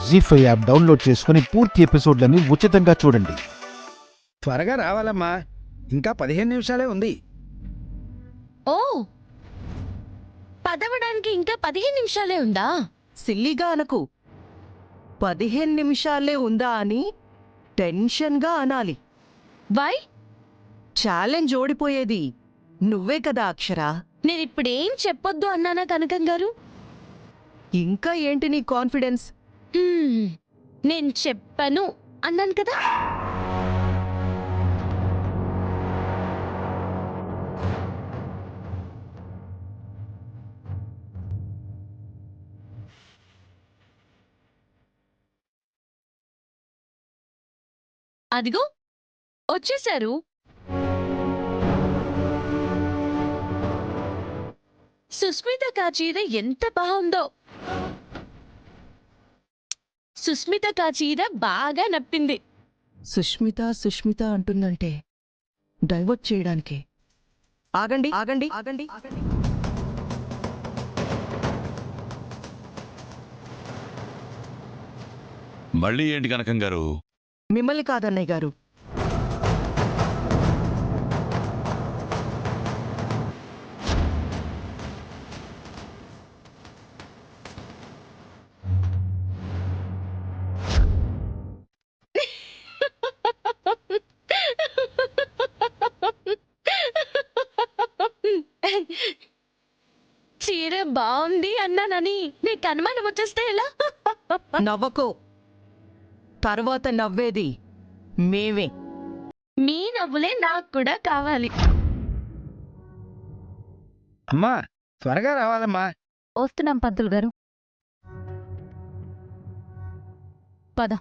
జీ5 app download చేసుకుని పూర్తి ఎపిసోడ్లని ఉచితంగా చూడండి. త్వరగా రావాలమ్మా, ఇంకా 15 నిమిషాలే ఉంది. ఓ, పదవడానికి ఇంకా 15 నిమిషాలే ఉందా? సిల్లిగా అనకు. 15 నిమిషాలే ఉందా అని టెన్షన్గా అనాలి. వై? ఛాలెంజ్ ఓడిపోయేది నువ్వే కదా అక్షరా. నేనిప్పుడేం చెప్పొద్దు అన్నానా కనకం గారు? ఇంకా ఏంటి నీ కాన్ఫిడెన్స్? నేను చెప్పను అన్నాను కదా. అదిగో వచ్చేశారు. సుస్మిత కాచీర ఎంత బాగుందో. సుస్మిత కాచీర బాగా నప్పింది. సుష్మిత అంటుందంటే డైవర్ట్ చేయడానికి. ఆగండి ఆగండి ఆగండి ఆగండి. మళ్ళీ ఏంటి కనకం గారు? మిమ్మల్ని కాదన్నయ్య గారు. చీర బాగుంది అన్నానని నీకు అనుమానం వచ్చేస్తే ఎలా? నవ్వకో. తర్వాత నవ్వేది మేమే. మీ నవ్వులే నాకు కూడా కావాలి. అమ్మా, త్వరగా రావాలమ్మా. వస్తున్నాం పంతులు గారు. పద.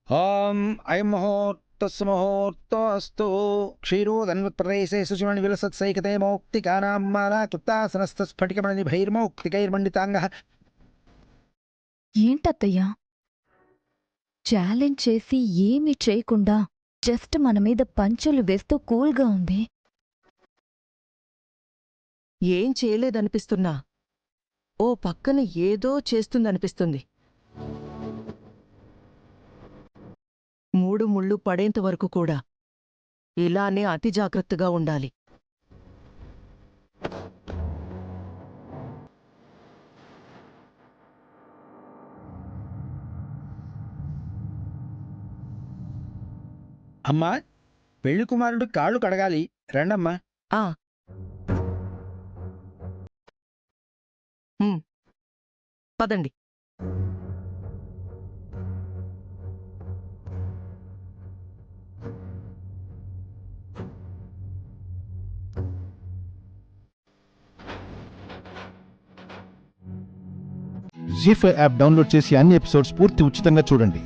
ఓం అయం ముహూర్తస్సు ముహూర్తోస్తు క్షీరోదన్వత్ప్రదేశే శుచిమణి విలసత్సైకతే మౌక్తికానాం మాలా క్లుప్తాసనస్థస్ఫటికమణిభైర్మౌక్తికైర్మండితాంగః. ఏంటత్తయ్యా, ఛాలెంజ్ చేసి ఏమీ చేయకుండా జస్ట్ మన మీద పంచులు వేస్తూ కూల్గా ఉంది. ఏం చేయలేదనిపిస్తున్నా ఓ పక్కన ఏదో చేస్తుందనిపిస్తుంది. 3 ముళ్ళు పడేంత వరకు కూడా ఇలానే అతి జాగ్రత్తగా ఉండాలి. అమ్మా, పెళ్లి కుమారుడు కాళ్ళు కడగాలి, రండమ్మా. ఆ పదండి. జీ5 యాప్ డౌన్లోడ్ చేసి అన్ని ఎపిసోడ్స్ పూర్తి ఉచితంగా చూడండి.